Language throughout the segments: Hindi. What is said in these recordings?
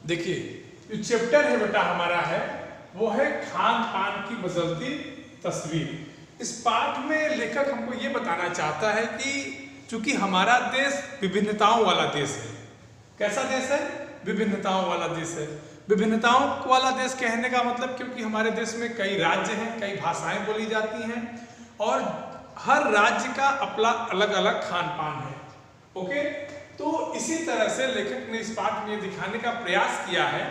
देखिए जो चैप्टर है बेटा हमारा है वो है खान पान की बदलती तस्वीर। इस पाठ में लेखक हमको ये बताना चाहता है कि चूंकि हमारा देश विभिन्नताओं वाला देश है। कैसा देश है? विभिन्नताओं वाला देश है। विभिन्नताओं वाला देश कहने का मतलब क्योंकि हमारे देश में कई राज्य हैं, कई भाषाएं बोली जाती हैं और हर राज्य का अपना अलग अलग खान पान है। ओके, तो इसी तरह से लेखक ने इस पाठ में दिखाने का प्रयास किया है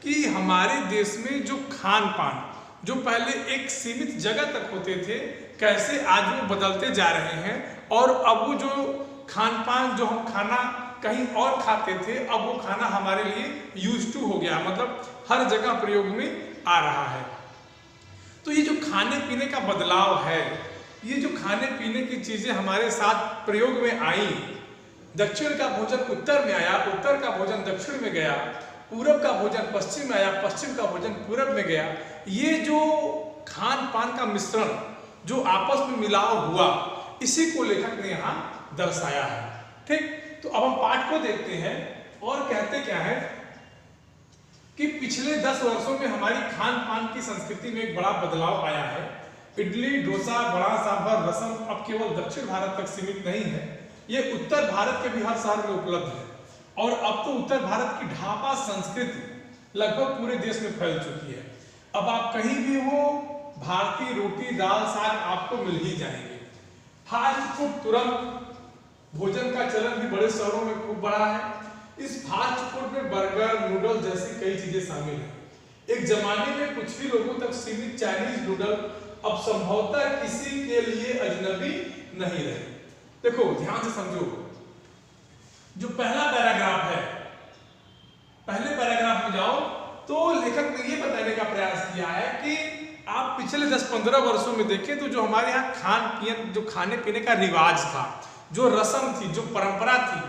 कि हमारे देश में जो खान पान जो पहले एक सीमित जगह तक होते थे कैसे आज वो बदलते जा रहे हैं और अब वो जो खान पान जो हम खाना कहीं और खाते थे अब वो खाना हमारे लिए यूज टू हो गया, मतलब हर जगह प्रयोग में आ रहा है। तो ये जो खाने पीने का बदलाव है, ये जो खाने पीने की चीजें हमारे साथ प्रयोग में आई, दक्षिण का भोजन उत्तर में आया, उत्तर का भोजन दक्षिण में गया, पूरब का भोजन पश्चिम में आया, पश्चिम का भोजन पूरब में गया, ये जो खान पान का मिश्रण जो आपस में मिलाव हुआ इसी को लेखक ने यहाँ दर्शाया है। ठीक, तो अब हम पाठ को देखते हैं और कहते क्या है कि पिछले 10 वर्षों में हमारी खान पान की संस्कृति में एक बड़ा बदलाव आया है। इडली, डोसा, बड़ा सांभर, रसम अब केवल दक्षिण भारत तक सीमित नहीं है, ये उत्तर भारत के भी हर शहर में उपलब्ध है और अब तो उत्तर भारत की ढाबा संस्कृति लगभग पूरे देश में फैल चुकी है। अब आप कहीं भी हो भारतीय रोटी दाल साग आपको मिल ही जाएंगे। फास्ट फूड तुरंत भोजन का चलन भी बड़े शहरों में खूब बड़ा है। इस फास्ट फूड में बर्गर, नूडल जैसी कई चीजें शामिल हैं। एक जमाने में कुछ ही लोगों तक सीमित चाइनीज नूडल अब संभवतः किसी के लिए अजनबी नहीं रहे। देखो ध्यान से समझो, जो पहला पैराग्राफ है, पहले पैराग्राफ में जाओ तो लेखक ने ये बताने का प्रयास किया है कि आप पिछले 10-15 वर्षों में देखें तो जो हमारे यहाँ खान पीन जो खाने पीने का रिवाज था, जो रस्म थी, जो परंपरा थी,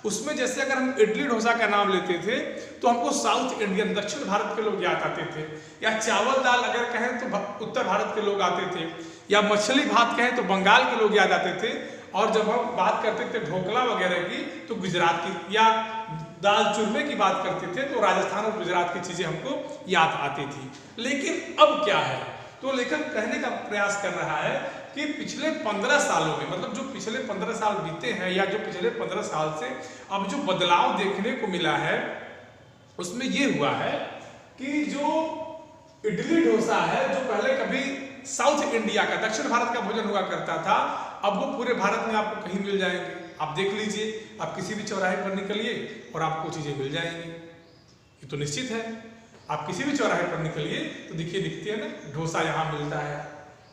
उसमें जैसे अगर हम इडली डोसा का नाम लेते थे तो हमको साउथ इंडियन दक्षिण भारत के लोग याद आते थे, या चावल दाल अगर कहें तो उत्तर भारत के लोग आते थे, या मछली भात कहें तो बंगाल के लोग याद आते थे, और जब हम बात करते थे ढोकला वगैरह की तो गुजरात की, या दाल चूरमे की बात करते थे तो राजस्थान और गुजरात की चीजें हमको याद आती थी। लेकिन अब क्या है, तो लेखक कहने का प्रयास कर रहा है कि पिछले 15 सालों में, मतलब जो पिछले 15 साल बीते हैं या जो पिछले 15 साल से अब जो बदलाव देखने को मिला है उसमें ये हुआ है कि जो इडली डोसा है जो पहले कभी साउथ इंडिया का दक्षिण भारत का भोजन हुआ करता था अब वो पूरे भारत में आपको कहीं मिल जाएंगे। आप देख लीजिए, आप किसी भी चौराहे पर निकलिए और आपको चीजें मिल जाएंगी, ये तो निश्चित है। आप किसी भी चौराहे पर निकलिए तो देखिए दिखती है ना, डोसा यहाँ मिलता है,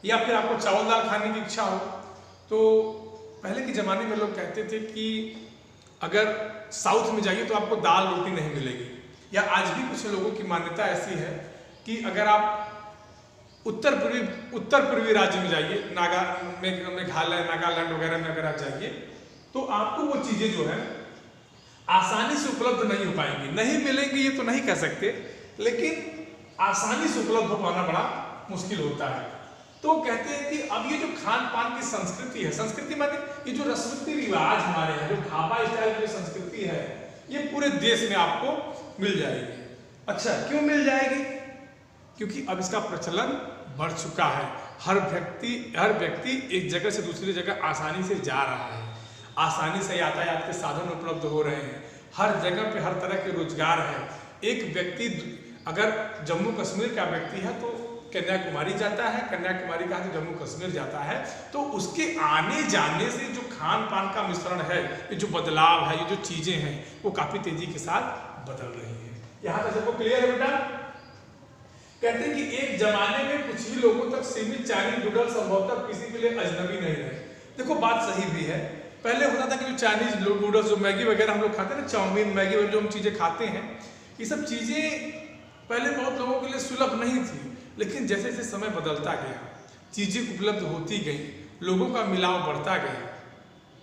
या फिर आपको चावल दाल खाने की इच्छा हो तो पहले के ज़माने में लोग कहते थे कि अगर साउथ में जाइए तो आपको दाल रोटी नहीं मिलेगी, या आज भी कुछ लोगों की मान्यता ऐसी है कि अगर आप उत्तर पूर्वी राज्य में जाइए, मेघालय, नागालैंड वगैरह में अगर आप जाइए तो आपको वो चीज़ें जो है आसानी से उपलब्ध नहीं हो पाएंगी। नहीं मिलेंगी ये तो नहीं कह सकते, लेकिन आसानी से उपलब्ध हो पाना बड़ा मुश्किल होता है। तो कहते हैं कि अब ये जो खान पान की संस्कृति है, संस्कृति माने ये जो रस्म रिवाज हमारे यहाँ जो ढाबा स्टाइल की संस्कृति है, ये पूरे देश में आपको मिल जाएगी। अच्छा, क्यों मिल जाएगी? क्योंकि अब इसका प्रचलन बढ़ चुका है। हर व्यक्ति एक जगह से दूसरी जगह आसानी से जा रहा है, आसानी से यातायात के साधन उपलब्ध हो रहे हैं, हर जगह पे हर तरह के रोजगार है। एक व्यक्ति अगर जम्मू कश्मीर का व्यक्ति है तो कन्याकुमारी जाता है, कन्याकुमारी का तो जम्मू कश्मीर जाता है, तो उसके आने जाने से जो खान पान का मिश्रण है, ये जो बदलाव है, ये जो चीजें हैं वो काफी तेजी के साथ बदल रही है। यहाँ तक सबको क्लियर है बेटा? कहते हैं कि एक जमाने में कुछ ही लोगों तक सीमित चाइनीज नूडल संभवतः किसी के लिए अजनबी नहीं रहे। देखो बात सही भी है। पहले होता था कि जो चाइनीज नूडल्स जो मैगी वगैरह हम लोग खाते हैं ना, चाउमीन मैगी वगैरह जो हम चीजें खाते हैं, ये सब चीजें पहले बहुत लोगों के लिए सुलभ नहीं थी, लेकिन जैसे जैसे समय बदलता गया, चीजें उपलब्ध होती गई, लोगों का मिलाव बढ़ता गया,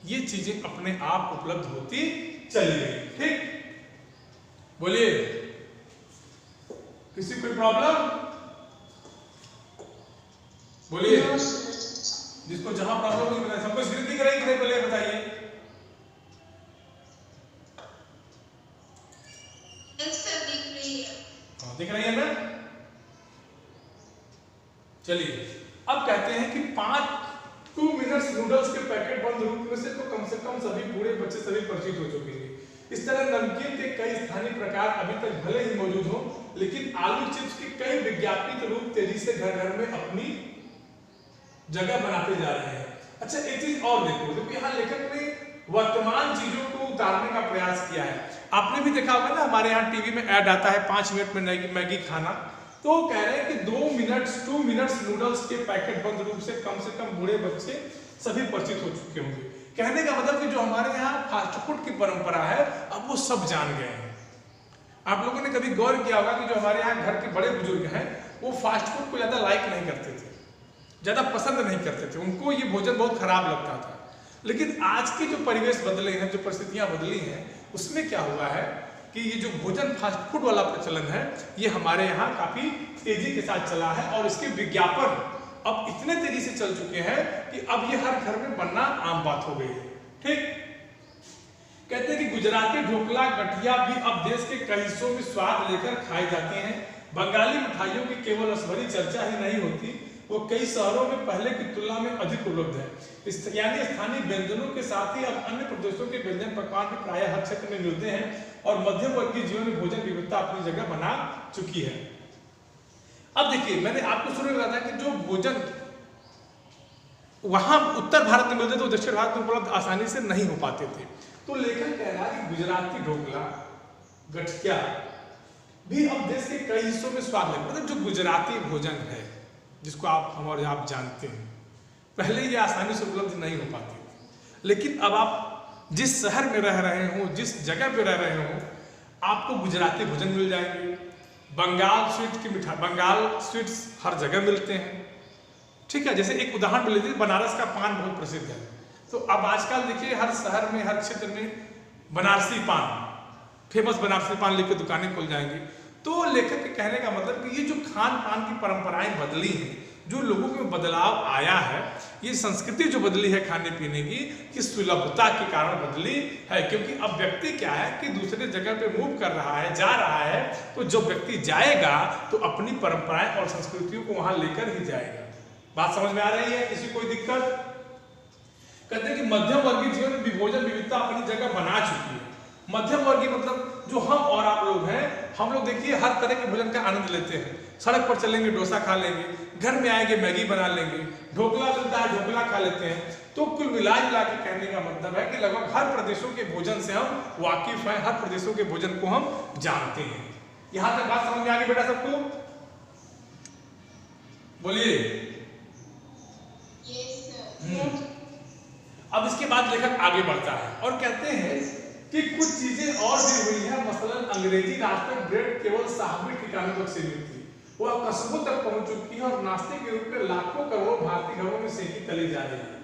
ये चीजें अपने आप उपलब्ध होती चली गई। ठीक, बोलिए, किसी कोई प्रॉब्लम? बोलिए, जिसको जहां प्रॉब्लम होगी बताइए। सबको स्क्रीन दिख रही है? बोलिए, बताइए। दिख रही है ना? चलिए अब कहते हैं कि 2 मिनट्स नूडल्स के पैकेट बंद रूप में से तो कम से कम सभी बूढ़े बच्चे सभी परिचित हो चुके हैं। इस तरह नमकीन के कई स्थानीय प्रकार अभी तक भले ही मौजूद हो, लेकिन आलू चिप्स के कई विज्ञापित रूप तेजी से घर घर में अपनी जगह बनाते जा रहे हैं। अच्छा एक चीज और देखो यहाँ लेखक ने वर्तमान चीजों को उतारने का प्रयास किया है। आपने भी देखा होगा ना, हमारे यहाँ टीवी में ऐड आता है 5 मिनट में मैगी खाना, तो कह रहे हैं कि 2 मिनट्स नूडल्स के पैकेट बंद रूप से कम बूढ़े बच्चे सभी परिचित हो चुके होंगे। कहने का मतलब कि जो हमारे यहाँ फास्ट फूड की परंपरा है अब वो सब जान गए हैं। आप लोगों ने कभी गौर किया होगा कि जो हमारे यहाँ घर के बड़े बुजुर्ग हैं वो फास्ट फूड को ज्यादा लाइक नहीं करते थे, ज्यादा पसंद नहीं करते थे, उनको ये भोजन बहुत खराब लगता था। लेकिन आज के जो परिवेश बदले हैं, जो परिस्थितियां बदली हैं, उसमें क्या हुआ है कि ये जो भोजन फास्ट फूड वाला प्रचलन है ये हमारे यहाँ काफी तेजी के साथ चला है और इसके विज्ञापन अब इतने तेजी से चल चुके हैं कि अब ये हर घर में बनना आम बात हो गई है। ठीक, कहते हैं कि गुजराती ढोकला गठिया भी अब देश के कई हिस्सों में स्वाद लेकर खाए जाते हैं। बंगाली मिठाइयों की केवल रसभरी चर्चा ही नहीं होती, वो कई शहरों में पहले की तुलना में अधिक उपलब्ध है। यानी स्थानीय व्यंजनों के साथ ही अब अन्य प्रदेशों के व्यंजन पकवान भी प्रायः हर क्षेत्र में मिलते हैं और मध्यम वर्गीय जीवन में भोजन विविधता अपनी जगह बना चुकी है। अब देखिए मैंने आपको शुरू में बताया था कि जो भोजन वहां उत्तर भारत में मिलते थे वो दक्षिण भारत में उपलब्ध आसानी से नहीं हो पाते थे। तो लेखक कह रहा है कि गुजराती ढोकला गठिया भी अब देश के कई हिस्सों में स्वाद है। मतलब जो गुजराती भोजन है जिसको हम और आप जानते हैं, पहले ये आसानी से उपलब्ध नहीं हो पाती थी, लेकिन अब आप जिस शहर में रह रहे हो, जिस जगह पे रह रहे हो, आपको गुजराती भोजन मिल जाएंगे। बंगाल स्वीट की मिठाई, बंगाल स्वीट्स हर जगह मिलते हैं। ठीक है, जैसे एक उदाहरण ले लीजिए, बनारस का पान बहुत प्रसिद्ध है, तो अब आजकल देखिए हर शहर में, हर क्षेत्र में बनारसी पान, फेमस बनारसी पान लेकर दुकानें खुल जाएंगी। तो लेखक के कहने का मतलब कि ये जो खान पान की परंपराएं बदली हैं, जो लोगों में बदलाव आया है, ये संस्कृति जो बदली है खाने पीने की, कि सुलभता के कारण बदली है। क्योंकि अब व्यक्ति क्या है कि दूसरे जगह पे मूव कर रहा है, जा रहा है, तो जब व्यक्ति जाएगा तो अपनी परंपराएं और संस्कृतियों को वहां लेकर ही जाएगा। बात समझ में आ रही है? किसी कोई दिक्कत? कहते हैं कि मध्यम वर्गीय जीवन में भोजन विविधता अपनी जगह बना चुकी है। मध्यम वर्गीय मतलब जो हम और आप लोग हैं, हम लोग देखिए हर तरह के भोजन का आनंद लेते हैं। सड़क पर चलेंगे डोसा खा लेंगे, घर में आएंगे मैगी बना लेंगे, ढोकला मिलता है ढोकला खा लेते हैं। तो कुल मिला जुला के कहने का मतलब है कि लगभग हर प्रदेशों के भोजन से हम वाकिफ हैं, हर प्रदेशों के भोजन को हम जानते हैं। यहां तक बात समझ में आ गई बेटा सबको? बोलिए। अब इसके बाद लेखक आगे बढ़ता है और कहते हैं कि कुछ चीजें और भी हुई है। मसलन अंग्रेजी नाश्ते ब्रेड केवल साहबी ठिकानों तक सीमित थी, वह कस्बों तक पहुंच चुकी है और नाश्ते के रूप में लाखों करोड़ों भारतीय घरों में सेकी तली जा रही है।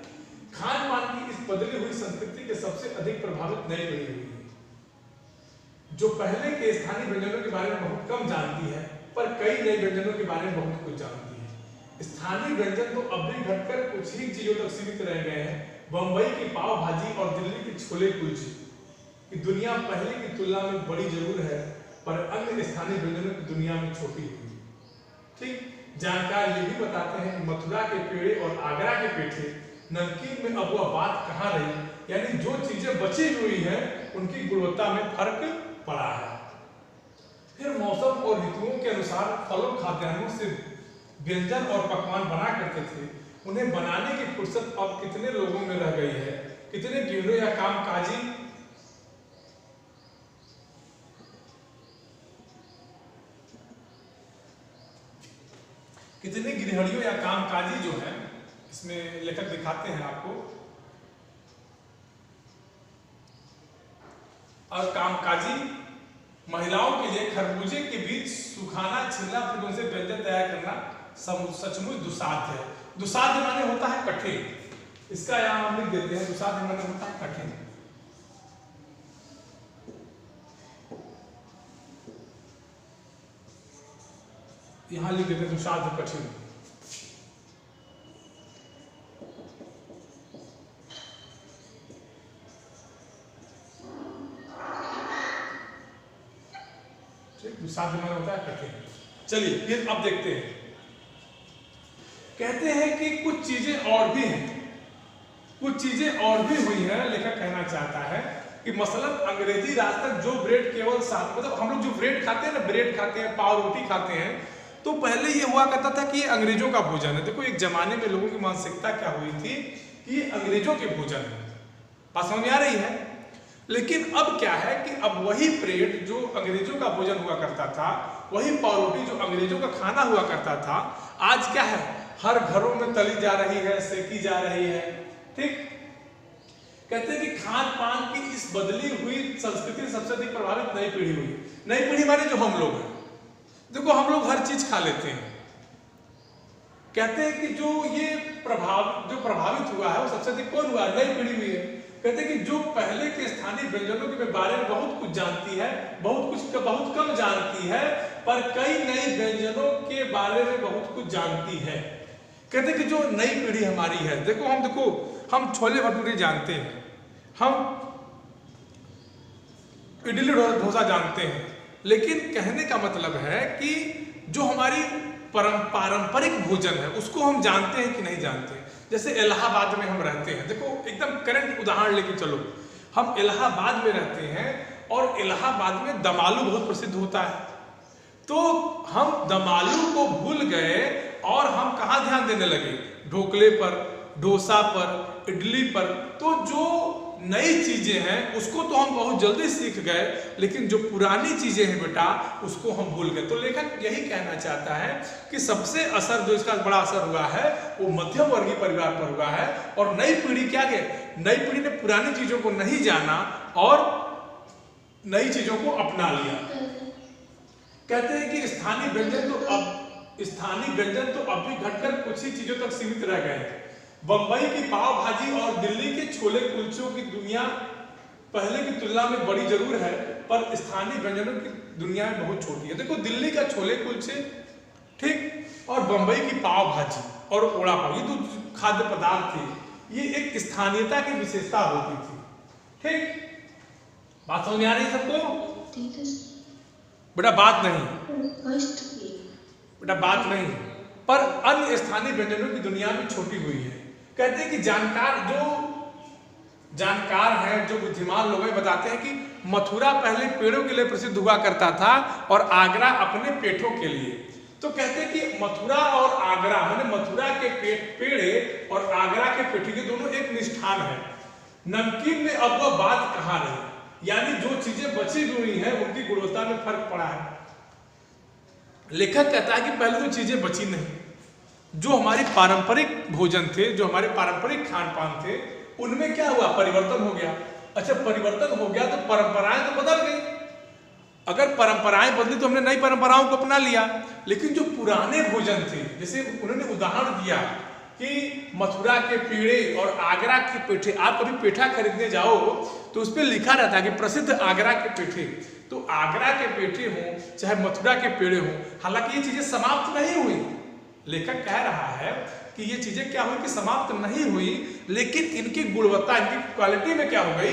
खान पान की इस बदली हुई संस्कृति के सबसे अधिक प्रभावित नई पीढ़ी हुई है, जो पहले के स्थानीय व्यंजनों के बारे में बहुत कम जानती है, पर कई नए व्यंजनों के बारे में बहुत कुछ जानती है। स्थानीय व्यंजन तो अब भी घटकर कुछ ही चीजों तक सीमित रह गए हैं। बंबई की पाव भाजी और दिल्ली की छोले कुलचे की दुनिया पहले की तुलना में बड़ी जरूर है, पर अन्य स्थानीय व्यंजनों की दुनिया में छोटी हुई। ठीक, जानकार ये भी बताते हैं कि मथुरा के पेड़े और आगरा के पेठे नमकीन में अब वह बात कहाँ रही, यानी जो चीजें बची हुई हैं उनकी गुणवत्ता में फर्क पड़ा है। फिर मौसम और ऋतुओं के अनुसार फलों खाद्यान्नों से व्यंजन और पकवान बना करते थे, उन्हें बनाने की फुर्सत अब कितने लोगों में रह गई है। कितने गृहिणियों या कामकाजी जो हैं, इसमें लेखक दिखाते हैं आपको, और कामकाजी महिलाओं के लिए खरबूजे के बीच सुखाना, छिलना, फिर उनसे व्यंजन तैयार करना सचमुच दुस्साध्य है। दुस्साध्य माने होता है कठिन, इसका यहाँ हम लिख देते हैं, दुस्साध्य माने होता है कठिन। यहाँ लिख देते हैं दुस्साध्य कठिन। साथ में होता है कहते हैं। चलिए फिर अब देखते हैं, कहते हैं कि कुछ चीजें और भी हैं, कुछ चीजें और भी हुई हैं। लेखक कहना चाहता है कि मसलन अंग्रेजी राज तक जो ब्रेड केवल साथ, मतलब हम लोग जो ब्रेड खाते हैं ना, ब्रेड खाते हैं, पाव रोटी खाते हैं, तो पहले ये हुआ करता था कि ये अंग्रेजों का भोजन है। देखो एक जमाने में लोगों की मानसिकता क्या हुई थी कि ये अंग्रेजों के भोजन है, बात समझ में आ रही है। लेकिन अब क्या है कि अब वही ब्रेड जो अंग्रेजों का भोजन हुआ करता था, वही पाव रोटी जो अंग्रेजों का खाना हुआ करता था, आज क्या है, हर घरों में तली जा रही है, सेकी जा रही है। ठीक, कहते हैं कि खान पान की इस बदली हुई संस्कृति सबसे अधिक प्रभावित नई पीढ़ी हुई। नई पीढ़ी माने जो हम लोग हैं। देखो हम लोग हर चीज खा लेते हैं। कहते हैं कि जो प्रभावित हुआ है वो सबसे अधिक कौन हुआ, नई पीढ़ी हुई है। कहते हैं कि जो पहले के स्थानीय व्यंजनों के बारे में बहुत कुछ जानती है, बहुत कम जानती है, पर कई नई व्यंजनों के बारे में बहुत कुछ जानती है। कहते हैं कि जो नई पीढ़ी हमारी है, देखो हम छोले भटूरे जानते हैं, हम इडली डोसा जानते हैं, लेकिन कहने का मतलब है कि जो हमारी पारंपरिक भोजन है उसको हम जानते हैं कि नहीं जानते। जैसे इलाहाबाद में हम रहते हैं, देखो एकदम करंट उदाहरण लेके चलो, हम इलाहाबाद में रहते हैं और इलाहाबाद में दम आलू बहुत प्रसिद्ध होता है। तो हम दम आलू को भूल गए और हम कहाँ ध्यान देने लगे, ढोकले पर, डोसा पर, इडली पर। तो जो नई चीजें हैं उसको तो हम बहुत जल्दी सीख गए, लेकिन जो पुरानी चीजें हैं बेटा उसको हम भूल गए। तो लेखक यही कहना चाहता है कि सबसे असर जो इसका बड़ा असर हुआ है वो मध्यम वर्गीय परिवार पर हुआ है। और नई पीढ़ी क्या है, नई पीढ़ी ने पुरानी चीजों को नहीं जाना और नई चीजों को अपना लिया। कहते हैं कि स्थानीय व्यंजन तो अब भी घटकर कुछ ही चीजों तक सीमित रह गए हैं। बंबई की पाव भाजी और दिल्ली के छोले कुलचों की दुनिया पहले की तुलना में बड़ी जरूर है, पर स्थानीय व्यंजनों की दुनिया में बहुत छोटी है। देखो दिल्ली का छोले कुलचे, ठीक, और बंबई की पाव भाजी और ओड़ा पाव, ये तो खाद्य पदार्थ थे, ये एक स्थानीयता की विशेषता होती थी। ठीक, बात समझ में आ रही है सबको? बेटा बात नहीं, पर अन्य स्थानीय व्यंजनों की दुनिया में छोटी हुई है। कहते हैं कि जानकार हैं, जो बुद्धिमान लोग हैं, बताते हैं कि मथुरा पहले पेड़ों के लिए प्रसिद्ध हुआ करता था और आगरा अपने पेठों के लिए। तो कहते हैं कि मथुरा और आगरा, माने मथुरा के पेड़े और आगरा के पेठे, के दोनों एक निष्ठान है। नमकीन में अब वह बात कहाँ रही, यानी जो चीजें बची हुई हैं उनकी गुणवत्ता में फर्क पड़ा है। लेखक कहता है कि पहले तो चीजें बची नहीं, जो हमारी पारंपरिक भोजन थे, जो हमारे पारंपरिक खान पान थे, उनमें क्या हुआ, परिवर्तन हो गया। अच्छा परिवर्तन हो गया तो परंपराएं तो बदल गई। अगर परंपराएं बदली तो हमने नई परंपराओं को अपना लिया, लेकिन जो पुराने भोजन थे, जैसे उन्होंने उदाहरण दिया कि मथुरा के पेड़े और आगरा के पेठे, आप कभी पेठा खरीदने जाओ तो उस पर लिखा रहता है कि प्रसिद्ध आगरा के पेठे। तो आगरा के पेठे हों चाहे मथुरा के पेड़े हों, हालांकि ये चीजें समाप्त नहीं हुई। लेखक कह रहा है कि ये चीजें क्या हुई कि समाप्त नहीं हुई, लेकिन इनकी गुणवत्ता, इनकी क्वालिटी में क्या हो गई,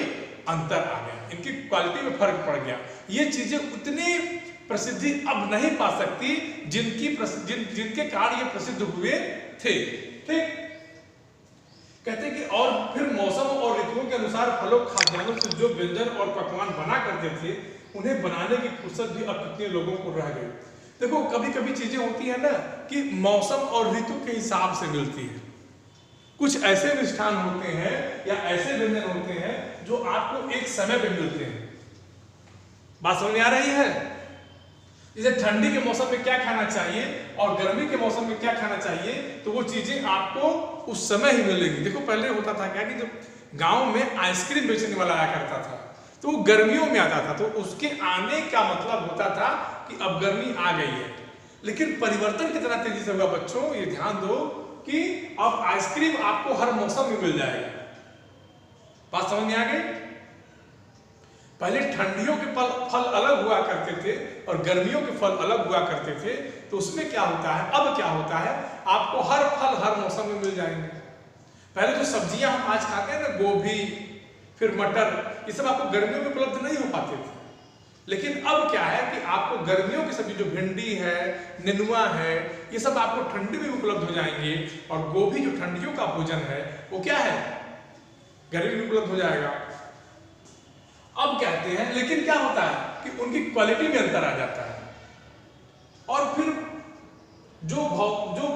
अंतर आ गया, इनकी क्वालिटी में फर्क पड़ गया। ये चीजें उतनी प्रसिद्धि अब नहीं पा सकती जिनके कारण ये प्रसिद्ध हुए थे। ठीक, कहते हैं कि और फिर मौसम और ऋतुओं के अनुसार फलों खाद्यान्नों से जो व्यंजन और पकवान बना करते थे, उन्हें बनाने की फुर्सत भी अब कितने लोगों को रह गई। देखो कभी कभी चीजें होती है ना कि मौसम और ऋतु के हिसाब से मिलती है। कुछ ऐसे मिष्ठान होते हैं या ऐसे व्यंजन होते हैं जो आपको एक समय पे मिलते हैं। बात समझ में आ रही है? जैसे ठंडी के मौसम में क्या खाना चाहिए और गर्मी के मौसम में क्या खाना चाहिए, तो वो चीजें आपको उस समय ही मिलेगी। देखो पहले होता था क्या कि जब गांव में आइसक्रीम बेचने वाला आया करता था तो वो गर्मियों में आता था, तो उसके आने का मतलब होता था कि अब गर्मी आ गई है। लेकिन परिवर्तन कितना तेजी से हुआ बच्चों, ये ध्यान दो कि अब आइसक्रीम आपको हर मौसम में मिल जाएगी। बात समझ में आ गई? पहले ठंडियों के फल अलग हुआ करते थे और गर्मियों के फल अलग हुआ करते थे, तो उसमें क्या होता है, अब क्या होता है, आपको हर फल हर मौसम में मिल जाएंगे। पहले जो सब्जियां हम आज खाते हैं ना, गोभी फिर मटर, ये सब आपको गर्मियों में उपलब्ध नहीं हो पाते थे, लेकिन अब क्या है कि आपको आपको गर्मियों की सब्जी जो भिंडी है, नेनुआ है, ये सब आपको ठंडी में उपलब्ध हो जाएंगे। और गोभी जो ठंडियों का भोजन है वो क्या है, गर्मी में उपलब्ध हो जाएगा। अब कहते हैं लेकिन क्या होता है कि उनकी क्वालिटी में अंतर आ जाता है, और फिर जो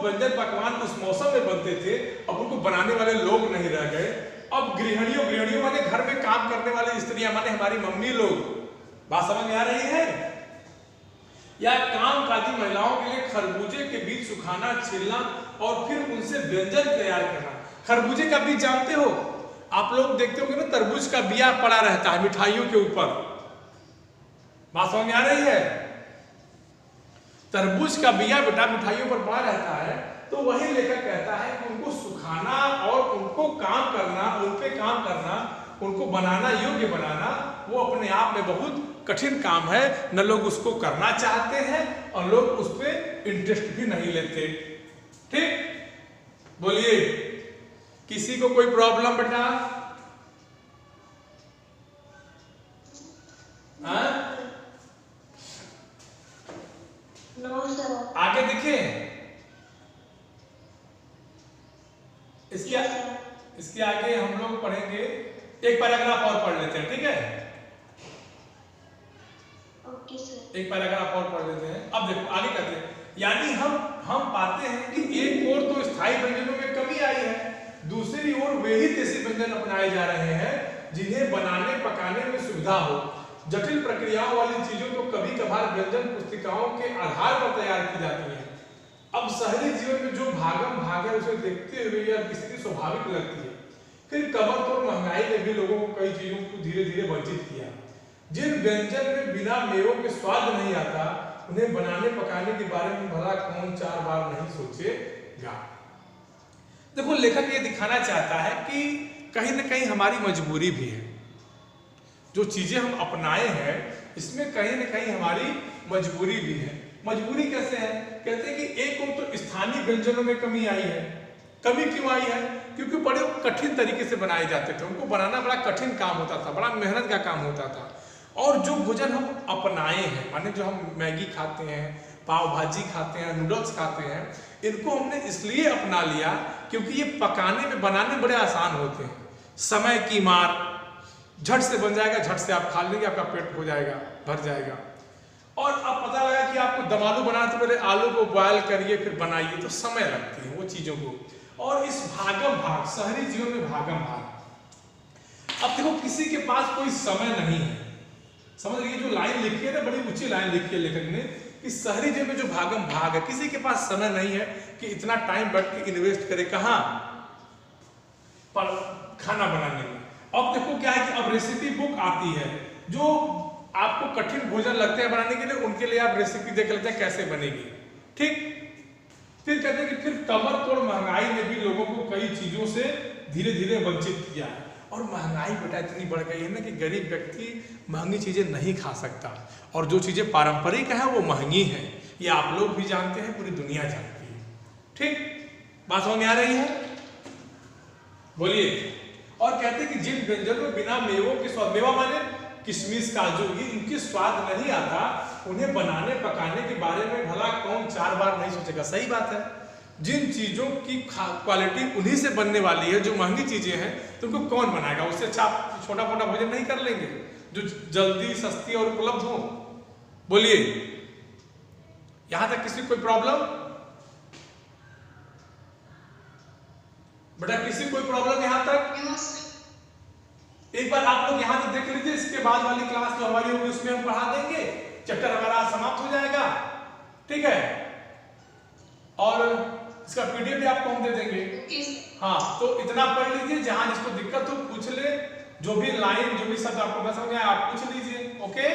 व्यंजन पकवान उस मौसम में बनते थे अब उनको बनाने वाले लोग नहीं रह गए। अब गृहिणियों माने घर में काम करने वाली स्त्रियां, माने हमारी मम्मी लोग, बात समझ में आ रही है, या कामकाजी महिलाओं के लिए खरबूजे के बीज सुखाना, छीलना और फिर उनसे व्यंजन तैयार करना। खरबूजे का बीज जानते हो आप लोग, देखते होंगे ना तरबूज का बिया पड़ा रहता है मिठाइयों के ऊपर, बात समझ में आ रही है। तरबूज का बिया बेटा मिठाइयों पर पड़ा रहता है, तो वही लेकर कहता है कि उनको सुखाना और उनको काम करना, उन पे काम करना, उनको बनाना, योग्य बनाना, वो अपने आप में बहुत कठिन काम है। न लोग उसको करना चाहते हैं और लोग उस पर इंटरेस्ट भी नहीं लेते। ठीक, बोलिए किसी को कोई प्रॉब्लम बेटा? आगे देखें, इसके आगे हम लोग पढ़ेंगे, एक पैराग्राफ और पढ़ लेते हैं, ठीक है? Okay sir. एक पैराग्राफ और पढ़ लेते हैं। अब देखो आगे कहते हैं, यानी हम पाते हैं कि एक ओर तो स्थायी व्यंजनों में कमी आई है, दूसरी ओर वे ही देसी व्यंजन अपनाए जा रहे हैं जिन्हें बनाने पकाने में सुविधा हो। जटिल प्रक्रियाओं वाली चीजों तो कभी कभार व्यंजन पुस्तिकाओं के आधार पर तैयार की जाती है। अब शहरी जीवन में जो भागम भाग है उसे देखते हुए यह स्थिति स्वाभाविक लगती है। फिर कमर तोड़ महंगाई ने भी लोगों को कई चीजों को धीरे धीरे वंचित किया। जिन व्यंजन में बिना मेवों के स्वाद नहीं आता, उन्हें बनाने पकाने के बारे में भला कौन 4 बार नहीं सोचेगा। देखो लेखक ये दिखाना चाहता है कि कहीं ना कहीं हमारी मजबूरी भी है, जो चीजें हम अपनाए हैं इसमें कहीं ना कहीं हमारी मजबूरी भी है। मजबूरी कैसे है? कहते हैं कि एक और तो स्थानीय व्यंजनों में कमी आई है। कमी क्यों आई है? क्योंकि बड़े कठिन तरीके से बनाए जाते थे, उनको बनाना बड़ा कठिन काम होता था, बड़ा मेहनत का काम होता था। और जो भोजन हम अपनाए हैं, माने जो हम मैगी खाते हैं, पाव भाजी खाते हैं, नूडल्स खाते हैं, इनको हमने इसलिए अपना लिया क्योंकि ये पकाने में बनाने बड़े आसान होते हैं। समय की मार, झट से बन जाएगा, झट से आप खा लेंगे, आपका पेट हो जाएगा, भर जाएगा। और अब पता लगा कि आपको दम आलू बनाना तो पहले आलू को बॉयल करिए फिर बनाइए, तो समय लगती है वो चीजों को। और इस भागम भाग, शहरी जीवन में भागम भाग, अब देखो किसी के पास कोई समय नहीं है। समझ लीजिए जो लाइन लिखी है ना, बड़ी ऊंची लाइन लिखी है लेखक ने कि शहरी जीवन में जो भागम भाग है, किसी के पास समय नहीं है कि इतना टाइम बैठ के इन्वेस्ट करे कहाँ पर खाना बनाने में। अब देखो क्या है कि अब रेसिपी बुक आती है, जो आपको कठिन भोजन लगते हैं बनाने के लिए, उनके लिए आप रेसिपी देख लेते हैं कैसे बनेगी। ठीक, फिर कहते हैं कि फिर कमर तोड़ महंगाई ने भी लोगों को कई चीजों से धीरे धीरे वंचित किया है। और महंगाई बेटा इतनी बढ़ गई है ना कि गरीब व्यक्ति महंगी चीजें नहीं खा सकता, और जो चीजें पारंपरिक है वो महंगी है, ये आप लोग भी जानते हैं, पूरी दुनिया जानती है। ठीक, बात समझ में आ रही है? बोलिए। और कहते हैं कि जिन व्यंजनों में बिना मेवों के स्वाद, मेवा माने किशमिश, काजू, ये इनके स्वाद नहीं आता, उन्हें बनाने पकाने के बारे में भला कौन 4 बार नहीं सोचेगा। सही बात है। जिन चीजों की क्वालिटी उन्हीं से बनने वाली है, जो महंगी चीजें हैं, तो उनको कौन बनाएगा? उससे अच्छा छोटा मोटा भोजन नहीं कर लेंगे जो जल्दी सस्ती और उपलब्ध हो? बोलिए, यहां तक किसी कोई प्रॉब्लम? बेटा किसी कोई प्रॉब्लम यहां तक? एक बार आप लोग यहां तक देख लीजिए, इसके बाद वाली क्लास जो हमारी होगी उसमें हम पढ़ा देंगे, चैप्टर हमारा समाप्त हो जाएगा। ठीक है, और इसका पीडीएफ भी आपको हम दे देंगे। हाँ, तो इतना पढ़ लीजिए, जहां जिसको दिक्कत हो पूछ ले, जो भी लाइन जो भी शब्द आपको समझ में आए आप पूछ लीजिए। ओके।